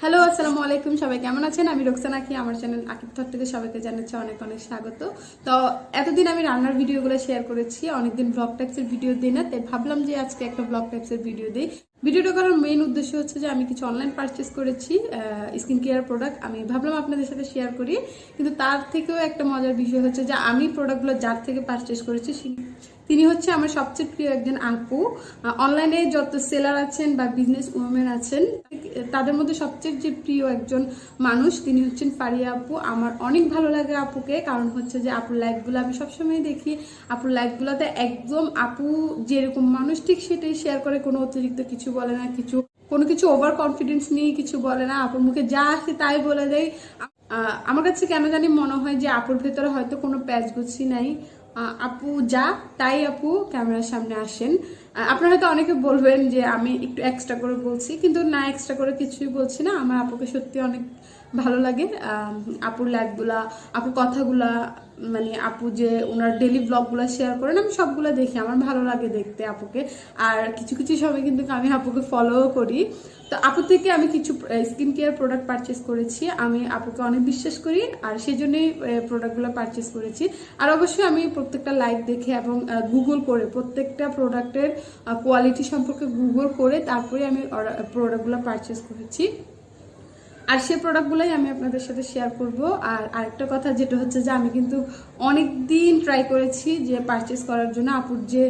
Hello, আসসালামু আলাইকুম। সবাই কেমন আছেন? আমি রোকসানা আঁকি। আমার চ্যানেল আকিব থট থেকে সবাইকে জানাচ্ছি অনেক অনেক স্বাগত। তো এতদিন আমি রান্নার ভিডিওগুলো শেয়ার করেছি, অনেকদিন ব্লগ টাইপসের ভিডিও দিই না, তাই ভাবলাম যে আজকে একটা ব্লগ টাইপসের ভিডিও দিই। ভিডিওটা করার মেইন উদ্দেশ্য হচ্ছে যে আমি কিছু অনলাইন পারচেস করেছি, স্কিন কেয়ার প্রোডাক্ট। আমি ভাবলাম আপনাদের সাথে শেয়ার করি, কিন্তু তার থেকেও একটা মজার বিষয় হচ্ছে যে আমি প্রোডাক্টগুলো যার থেকে পারচেস করেছি তিনি হচ্ছে আমার সবচেয়ে প্রিয় একজন আপু। অনলাইনে যত সেলার আছেন বা বিজনেস উইমেন আছেন, তাদের মধ্যে সবচেয়ে যে প্রিয় একজন মানুষ তিনি হচ্ছেন ফারিয়া আপু। আমার অনেক ভালো লাগে আপুকে, কারণ হচ্ছে যে আপুর লাইফগুলো আমি সবসময় দেখি। আপুর লাইফগুলোতে একদম আপু যেরকম মানুষ ঠিক সেটাই শেয়ার করে, কোনো অতিরিক্ত কিছু বলে না, কোনো কিছু ওভার কনফিডেন্স নিয়ে কিছু বলে না। আপুর মুখে যা আসে তাই বলে দেয়। আমার কাছে কেন জানি মনে হয় যে আপুর ভেতরে হয়তো কোনো প্যাচগুচ্ছি নাই। আপু যা তাই আপু ক্যামেরার সামনে আসেন। আপনারা হয়তো অনেকে বলবেন যে আমি একটু এক্সট্রা করে বলছি, কিন্তু না, এক্সট্রা করে কিছুই বলছি না। আমার আপুকে সত্যি অনেক ভালো লাগে। আপুর লাইফগুলা, আপুর কথাগুলা, মানে আপু যে ওনার ডেলি ব্লগগুলো শেয়ার করেন, আমি সবগুলো দেখি, আমার ভালো লাগে দেখতে আপুকে। আর কিছু কিছু সময় কিন্তু আমি আপুকে ফলোও করি। তো আপু থেকে আমি কিছু স্কিন কেয়ার প্রোডাক্ট পারচেস করেছি। আমি আপুকে অনেক বিশ্বাস করি, আর সেই জন্যই প্রোডাক্টগুলো পারচেস করেছি। আর অবশ্যই আমি প্রত্যেকটা লাইভ দেখে এবং গুগল করে প্রত্যেকটা প্রোডাক্টের কোয়ালিটি সম্পর্কে গুগল করে তারপরে আমি প্রোডাক্টগুলো পারচেস করেছি। আর সেই প্রোডাক্টগুলোই আমি আপনাদের সাথে শেয়ার করব। আর আরেকটা কথা যেটা হচ্ছে যে আমি কিন্তু অনেক দিন ট্রাই করেছি যে পারচেস করার জন্য আপুর যে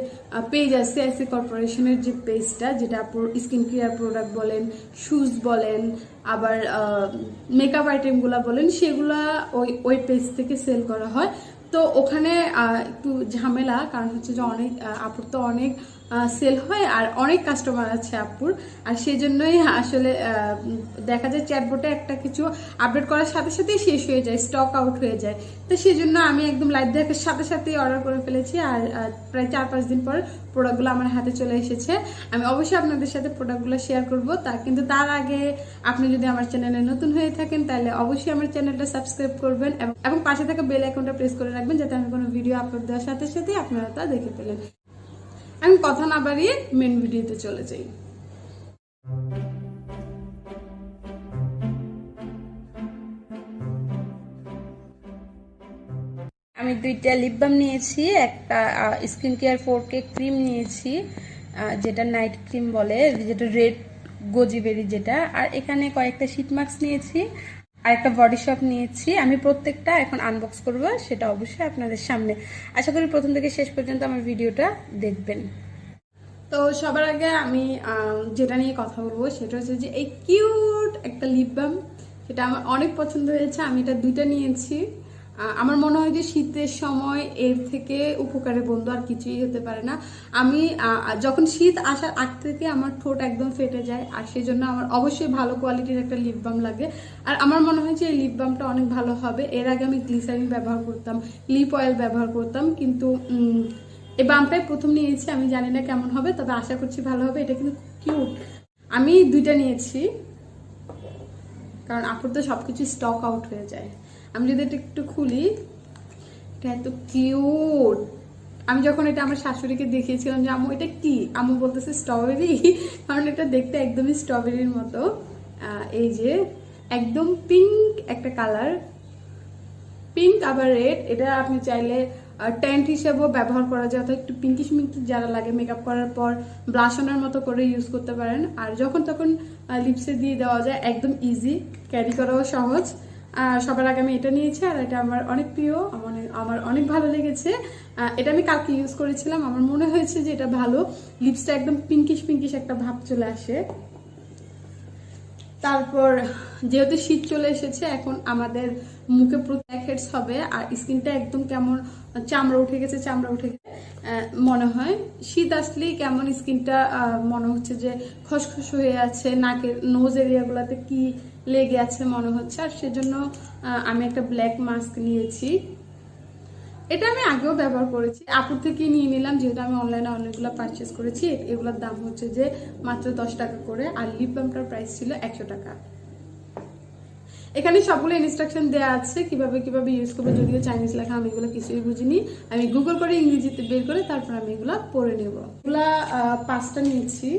পেজ আছে, এসি কর্পোরেশনের যে পেজটা, যেটা আপুর স্কিন কেয়ার প্রোডাক্ট বলেন, শুজ বলেন, আবার মেকআপ আইটেমগুলো বলেন, সেগুলা ওই পেজ থেকে সেল করা হয়। তো ওখানে একটু ঝামেলা, কারণ হচ্ছে যে অনেক আপুর তো অনেক সেল হয় আর অনেক কাস্টমার আছে আপুর। আর সেই জন্যই আসলে দেখা যায় চ্যাটবোটে একটা কিছু আপডেট করার সাথে সাথেই শেষ হয়ে যায়, স্টক আউট হয়ে যায়। তো সেই জন্য আমি একদম লাইভ দেখার সাথে সাথেই অর্ডার করে ফেলেছি। আর প্রায় 4-5 দিন পর প্রোডাক্টগুলো আমার হাতে চলে এসেছে। আমি অবশ্যই আপনাদের সাথে প্রোডাক্টগুলো শেয়ার করবো। কিন্তু তার আগে আপনি যদি আমার চ্যানেলে নতুন হয়ে থাকেন, তাহলে অবশ্যই আমার চ্যানেলটা সাবস্ক্রাইব করবেন এবং পাশে থাকা বেল আইকনটা প্রেস করে রাখবেন, যাতে আমি কোনো ভিডিও আপলোড দেওয়ার সাথে সাথে আপনারা তা দেখে ফেলেন। আমি কথা না বাড়িয়ে মেন ভিডিওতে চলে যাই। আমি 2টা লিপ বাম নিয়েছি, একটা স্কিন কেয়ার 4K ক্রিম নিয়েছি, যেটা নাইট ক্রিম বলে, যেটা রেড গোজিবেরি যেটা। আর এখানে কয়েকটা শীট মাস্ক নিয়েছি আর একটা বডি শপ নিয়েছি। আমি প্রত্যেকটা এখন আনবক্স করব, সেটা অবশ্যই আপনাদের সামনে। আশা করি প্রথম থেকে শেষ পর্যন্ত আমার ভিডিওটা দেখবেন। তো সবার আগে আমি যেটা নিয়ে কথা বলবো সেটা হচ্ছে যে এই কিউট একটা লিপ বাম, সেটা আমার অনেক পছন্দ হয়েছে। আমি এটা 2টা নিয়েছি। আমার মনে হয় যে শীতের সময় এর থেকে উপকারী বন্ধু আর কিছুই হতে পারে না। আমি যখন শীত আসার আগ থেকে আমার ঠোঁট একদম ফেটে যায়, আর সেই জন্য আমার অবশ্যই ভালো কোয়ালিটির একটা লিপ বাম লাগে। আর আমার মনে হয় যে এই লিপ বামটা অনেক ভালো হবে। এর আগে আমি গ্লিসারিন ব্যবহার করতাম, লিপ অয়েল ব্যবহার করতাম, কিন্তু এই বামটাই প্রথম নিয়েছি। আমি জানি না কেমন হবে, তবে আশা করছি ভালো হবে। এটা কিন্তু কিউট। আমি 2টা নিয়েছি, কারণ আপুর তো সবকিছু স্টক আউট হয়ে যায়। আমি যদি এটা একটু খুলি, এটা এত কিউট। আমি যখন এটা আমার শাশুড়িকে দেখিয়েছিলাম যে আম্মু এটা কি, আম্মু বলতেছে স্ট্রবেরি, কারণ এটা দেখতে একদমই স্ট্রবেরির মতো। এই যে একদম পিঙ্ক একটা কালার, পিঙ্ক আবার রেড। এটা আপনি চাইলে টেন্ট হিসেবেও ব্যবহার করা যায়, অর্থাৎ একটু পিঙ্কিশ মিঙ্কিশ যারা লাগে মেকআপ করার পর ব্লাশনের মতো করে ইউজ করতে পারেন। আর যখন তখন লিপসে দিয়ে দেওয়া যায়, একদম ইজি, ক্যারি করাও সহজ। সবার আগে আমি এটা নিয়েছি, আর এটা আমার অনেক প্রিয়, আমার অনেক ভালো লেগেছে। এটা আমি কালকে ইউজ করেছিলাম, আমার মনে হয়েছে যে এটা ভালো। লিপসটা একদম পিঙ্কিশ পিঙ্কিশ একটা ভাব চলে আসে। তারপর যেহেতু শীত চলে এসেছে, এখন আমাদের মুখে ব্ল্যাক হেডস হবে, আর স্কিনটা একদম কেমন চামড়া উঠে গেছে, মনে হয়। শীত আসলেই কেমন স্কিনটা মনে হচ্ছে যে খসখস হয়ে আছে, নাকের নোজ এরিয়াগুলোতে কি লেগে আছে মনে হচ্ছে। আর সেজন্য আমি একটা ব্ল্যাক মাস্ক নিয়েছি। এটা আমি আগেও ব্যবহার করেছি, আপুর থেকে নিয়ে নিলাম, যেহেতু আমি অনলাইনে অনেকগুলো পারচেস করেছি। এগুলোর দাম হচ্ছে যে মাত্র 10 টাকা করে, আর লিপ বামটার প্রাইস ছিল 100 টাকা। এখানে সবগুলো ইনস্ট্রাকশন দেওয়া আছে কিভাবে কিভাবে ইউজ করবো, যদিও চাইনিজ লেখা, আমি এগুলো কিছুই বুঝিনি। আমি গুগল করে ইংরেজিতে বের করে তারপর আমি এগুলো পড়ে নেব। এগুলা 5টা নিয়েছি।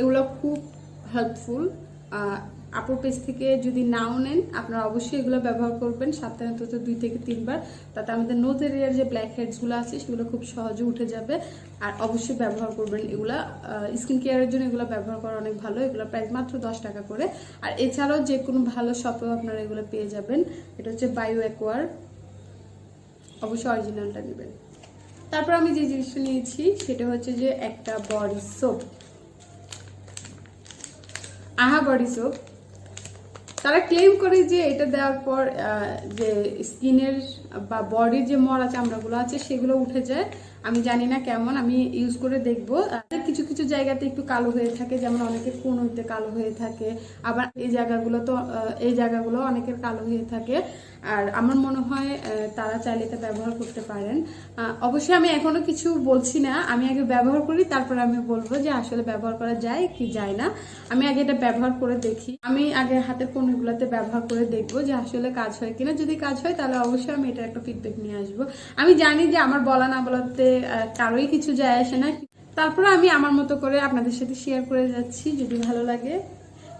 এগুলো খুব হেল্পফুল। আপুর পেজ থেকে যদি নাও নেন আপনারা অবশ্যই এগুলো ব্যবহার করবেন সপ্তাহে অন্তত 2 থেকে 3 বার। তাতে আমাদের নোজ এরিয়ার যে ব্ল্যাক হেডসগুলো আছে সেগুলো খুব সহজে উঠে যাবে। আর অবশ্যই ব্যবহার করবেন এগুলা, স্কিন কেয়ারের জন্য এগুলো ব্যবহার করা অনেক ভালো। এগুলো প্রাইস মাত্র 10 টাকা করে। আর এছাড়াও যে কোনো ভালো শপেও আপনারা এগুলো পেয়ে যাবেন। এটা হচ্ছে বায়ো অ্যাকোয়ার, অবশ্যই অরিজিনালটা নেবেন। তারপর আমি যে জিনিসটা নিয়েছি সেটা হচ্ছে যে একটা বডি সোপ, আহা বডি সোপ। তারা ক্লেম করে যে এটা দেওয়ার পর যে স্কিনের বা বডির যে মরা চামড়াগুলো আছে সেগুলো উঠে যায়। আমি জানি না কেমন, আমি ইউজ করে দেখবো। কিছু কিছু জায়গাতে একটু কালো হয়ে থাকে, যেমন অনেকের কোনোতে কালো হয়ে থাকে, আবার এই জায়গাগুলো অনেকের কালো হয়ে থাকে। আর আমার মনে হয় তারা চাইলে এটা ব্যবহার করতে পারেন। অবশ্যই আমি এখনো কিছু বলছি না, আমি আগে ব্যবহার করি তারপর আমি বলবো যে আসলে ব্যবহার করা যায় কি যায় না। আমি আগে এটা ব্যবহার করে দেখি, আমি আগে হাতের পণ্যগুলোতে ব্যবহার করে দেখবো যে আসলে কাজ হয় কিনা। যদি কাজ হয় তাহলে অবশ্যই আমি এটার একটা ফিডব্যাক নিয়ে আসবো। আমি জানি যে আমার বলা না বলাতে কারোই কিছু যায় আসে না, তারপরে আমি আমার মতো করে আপনাদের সাথে শেয়ার করে যাচ্ছি। যদি ভালো লাগে,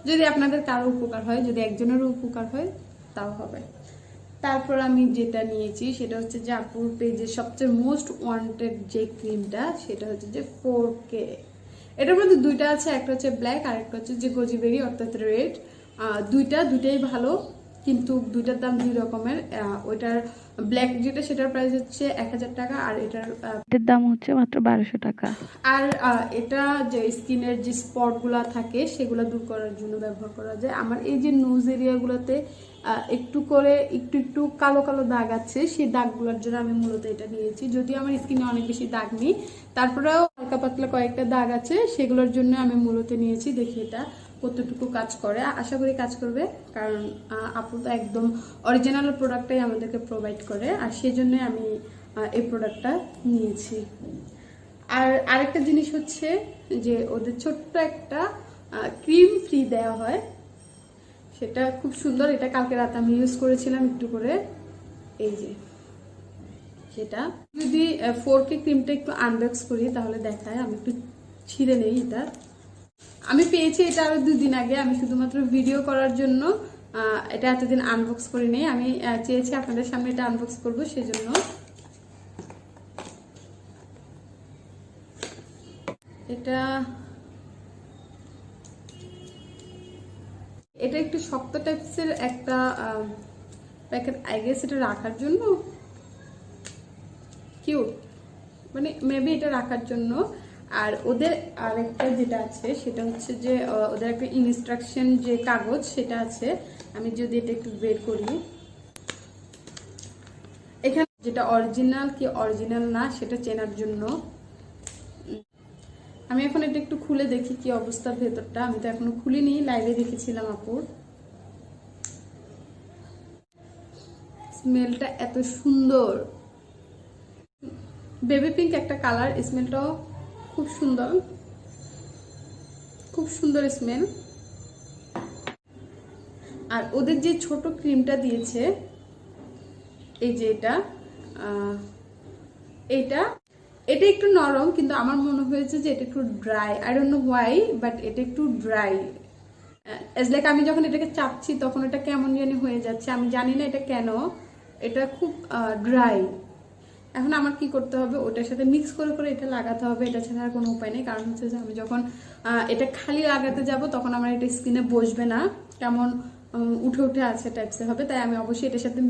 যদি আপনাদের কারো উপকার হয়, যদি একজনেরও উপকার হয় তাও হবে। তারপর আমি যেটা নিয়েছি সেটা হচ্ছে যে আপুর পেজের সবচেয়ে মোস্ট ওয়ান্টেড যে ক্রিমটা সেটা হচ্ছে যে 4K। এটার মধ্যে দুইটা আছে, একটা হচ্ছে ব্ল্যাক আর একটা হচ্ছে যে গোজিবেরি অর্থাৎ রেড। দুইটাই ভালো, কিন্তু দুইটার দাম 2 রকমের। ওইটার ব্ল্যাক যেটা সেটার প্রাইস হচ্ছে 1000 টাকা, আর এটার দাম হচ্ছে মাত্র 1200 টাকা। আর এটা যে স্কিনের যে স্পটগুলো থাকে সেগুলো দূর করার জন্য ব্যবহার করা যায়। আমার এই যে নোজ এরিয়াগুলোতে একটু কালো কালো দাগ আছে, সেই দাগগুলোর জন্য আমি মূলত এটা নিয়েছি। যদি আমার স্কিনে অনেক বেশি দাগ নেই, তারপরেও হালকা পাতলা কয়েকটা দাগ আছে, সেগুলোর জন্য আমি মূলত নিয়েছি। দেখি এটা কতটুকু কাজ করে, আশা করি কাজ করবে, কারণ আপু তো একদম অরিজিনাল প্রোডাক্টটাই আমাদেরকে প্রোভাইড করে, আর সেই জন্য আমি এই প্রোডাক্টটা নিয়েছি। আর আরেকটা জিনিস হচ্ছে যে ওদের ছোট্ট একটা ক্রিম ফ্রি দেওয়া হয়, সেটা খুব সুন্দর। এটা কালকে রাতে আমি ইউজ করেছিলাম একটু করে। এই যে সেটা, যদি 4K ক্রিমটা একটু আনবক্স করি তাহলে দেখায়। আমি একটু ছিঁড়ে নেই। এটা আমি পেয়েছি, এটা আরো 2 দিন আগে। আমি শুধুমাত্র ভিডিও করার জন্য এটা এতদিন আনবক্স করি নেই। আমি চেয়েছি আপনাদের সামনে এটা আনবক্স করবো, সেজন্য। এটা একটু শক্ত টাইপসের একটা প্যাকেট, আই গেস এটা রাখার জন্য কিউট, মানে মেবি এটা রাখার জন্য। আর ওদের আরেকটা যেটা আছে সেটা হচ্ছে যে ওদের একটা ইনস্ট্রাকশন যে কাগজ সেটা আছে। আমি যদি এটা একটু বের করি, এখানে যেটা অরিজিনাল কি অরিজিনাল না সেটা চেনার জন্য। আমি এখন এটা একটু খুলে দেখি কি অবস্থা ভেতরটা। আমি তো এখনো খুলিনি, লাইভে দেখেছিলাম আপুর। স্মেলটা এত সুন্দর, বেবি পিঙ্ক একটা কালার, স্মেলটাও খুব সুন্দর, খুব সুন্দর স্মেল। আর ওদের যে ছোট ক্রিমটা দিয়েছে, এই যে এটা একটু নরম, কিন্তু আমার মনে হয়েছে যে এটা একটু dry. I don't know why, but এটা একটু ড্রাই। এজ লাইক আমি যখন এটাকে চাপছি তখন এটা কেমন জানি হয়ে যাচ্ছে, আমি জানি না এটা কেন। এটা খুব ড্রাই। এখন আমার কি করতে হবে, ওটার সাথে মিক্স করে করে এটা লাগাতে হবে। এটা ছাড়া আর কোনো উপায় নেই, কারণ হচ্ছে যে আমি যখন এটা খালি লাগাতে যাব তখন আমার এটা স্কিনে বসবে না, কেমন উঠে উঠে আছে টাইপসের হবে। তাই আমি অবশ্যই এটার সাথে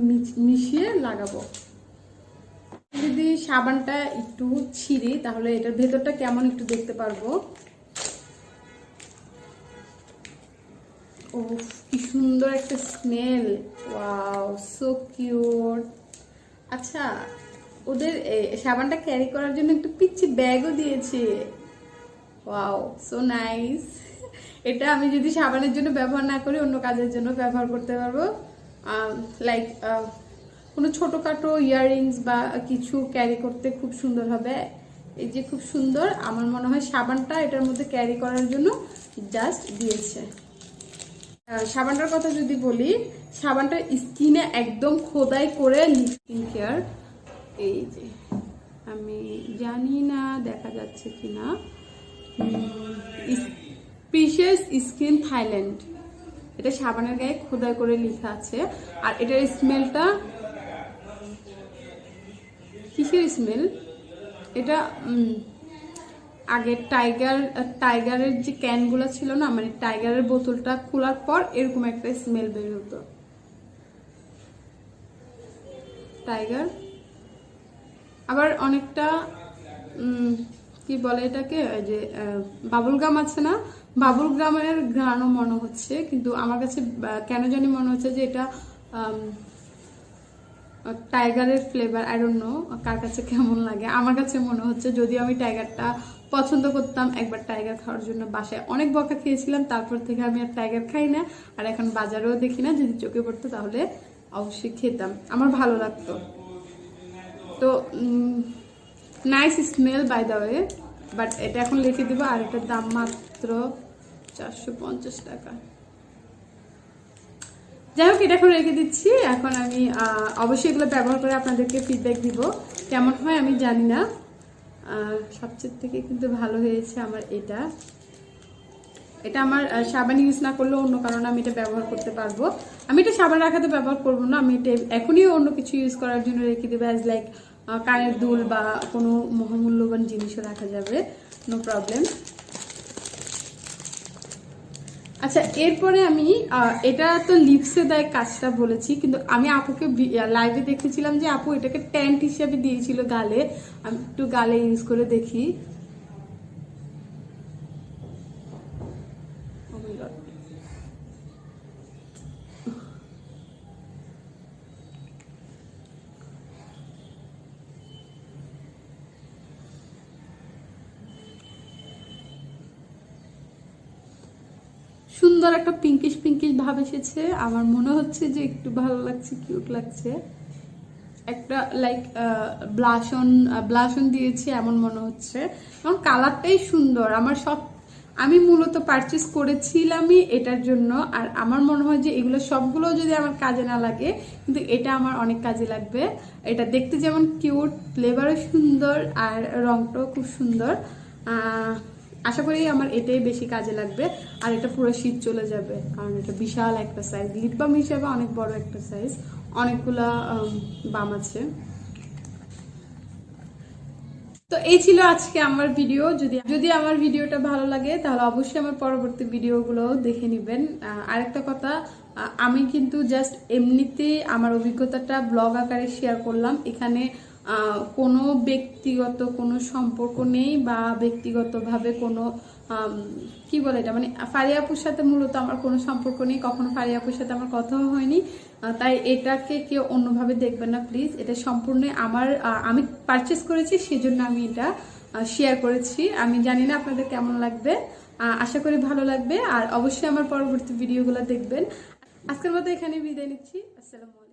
মিশিয়ে লাগাবো। যদি সাবানটা একটু ছিঁড়ি তাহলে এটার ভেতরটা কেমন একটু দেখতে পারবো। ও কি সুন্দর একটা স্মেল, ওয়াও সো কিউট। আচ্ছা, ওদের সাবানটা ক্যারি করার জন্য একটু পিচ্ছি ব্যাগও দিয়েছে, ওয়াও সো নাইস। এটা আমি যদি সাবানের জন্য ব্যবহার না করি, অন্য কাজের জন্য ব্যবহার করতে পারবো। লাইক কোনো ছোটোখাটো ইয়াররিংস বা কিছু ক্যারি করতে খুব সুন্দর হবে। এই যে খুব সুন্দর, আমার মনে হয় সাবানটা এটার মধ্যে ক্যারি করার জন্য জাস্ট দিয়েছে। সাবানটার কথা যদি বলি, সাবানটা স্কিনে একদম খোদাই করে স্কিন কেয়ার। এই যে আমি জানি না দেখা যাচ্ছে কিনা, প্রিশিয়াস স্কিন থাইল্যান্ড, এটা সাবানের গায়ে খোদাই করে লেখা আছে। আর এটার স্মেলটা কিসের স্মেল এটা, আগে টাইগারের যে ক্যানগুলো ছিল না, মানে টাইগারের বোতলটা খোলার পর এরকম একটা স্মেল বের হতো। টাইগার আবার অনেকটা কি বলে এটাকে, যে বাবুল গাম আছে না, বাবুল গামের ঘ্রাণও মনে হচ্ছে, কিন্তু আমার কাছে কেন জানি মনে হচ্ছে যে এটা টাইগারের ফ্লেভার। আই ডোন্ট নো কার কাছে কেমন লাগে, আমার কাছে মনে হচ্ছে। যদিও আমি টাইগারটা পছন্দ করতাম, একবার টাইগার খাওয়ার জন্য বাসায় অনেক বকা খেয়েছিলাম, তারপর থেকে আমি আর টাইগার খাই না, আর এখন বাজারেও দেখি না। যদি চোখে পড়তো তাহলে অবশ্যই খেতাম, আমার ভালো লাগতো। তো nice smell by the way, but এটা এখন লিখে দিব। আর এটার দাম মাত্র 450 টাকা। যাই হোক, এটা এখন রেখে দিচ্ছি। এখন আমি অবশ্যই এগুলো ব্যবহার করে আপনাদেরকে ফিডব্যাক দিব, কেমন হয় আমি জানি না। সবচেয়ে থেকে কিন্তু ভালো হয়েছে আমার এটা। এটা আমার সাবান ইউজ না করলেও অন্য কারণে আমি এটা ব্যবহার করতে পারবো। আমি এটা সাবান রাখাতে ব্যবহার করবো না, আমি এটা এখনই অন্য কিছু ইউজ করার জন্য রেখে দেবো, অ্যাজ লাইক কানের দুল বা কোনো মহামূল্যবান জিনিসও রাখা যাবে, নো প্রবলেম। আচ্ছা, এরপরে আমি এটা তো লিপসে দেয় কাজটা বলেছি, কিন্তু আমি আপুকে লাইভে দেখেছিলাম যে আপু এটাকে ট্যান্ট হিসেবে দিয়েছিল গালে। আমি একটু গালে ইউজ করে দেখি। সুন্দর একটা পিঙ্কিশ ভাব এসেছে, আমার মনে হচ্ছে যে একটু ভালো লাগছে, কিউট লাগছে। একটা লাইক ব্লাশন দিয়েছি এমন মনে হচ্ছে, এবং কালারটাই সুন্দর। আমি মূলত পারচেস করেছিলামই এটার জন্য। আর আমার মনে হয় যে এগুলো সবগুলো যদি আমার কাজে না লাগে, কিন্তু এটা আমার অনেক কাজে লাগবে। এটা দেখতে যেমন কিউট, ফ্লেভারও সুন্দর, আর রংটাও খুব সুন্দর। আশা করি আমার এটাই বেশি কাজে লাগবে। আর এটা পুরো শীত চলে যাবে, কারণ এটা বিশাল একটা সাইজ, লিপ বাম হিসেবে অনেক বড় একটা সাইজ, অনেকগুলা বাম আছে। তো এই ছিল আজকে আমার ভিডিও। যদি আমার ভিডিওটা ভালো লাগে তাহলে অবশ্যই আমার পরবর্তী ভিডিওগুলো দেখে নেবেন। আরেকটা কথা, আমি কিন্তু জাস্ট এমনিতে আমার অভিজ্ঞতাটা ব্লগ আকারে শেয়ার করলাম। এখানে কোনো ব্যক্তিগত কোনো সম্পর্ক নেই, বা ব্যক্তিগতভাবে কোনো কি বলে এটা, মানে ফারিয়া আপুর সাথে মূলত আমার কোনো সম্পর্ক নেই, কখনো ফারিয়া আপুর সাথে আমার কথাও হয়নি। তাই এটাকে কেউ অন্যভাবে দেখবেন না প্লিজ। এটা সম্পূর্ণ আমি পারচেস করেছি, সেজন্য আমি এটা শেয়ার করেছি। আমি জানি না আপনাদের কেমন লাগবে, আশা করি ভালো লাগবে। আর অবশ্যই আমার পরবর্তী ভিডিওগুলো দেখবেন। আজকের মতো এখানে বিদায় নিচ্ছি। আসসালামু আলাইকুম।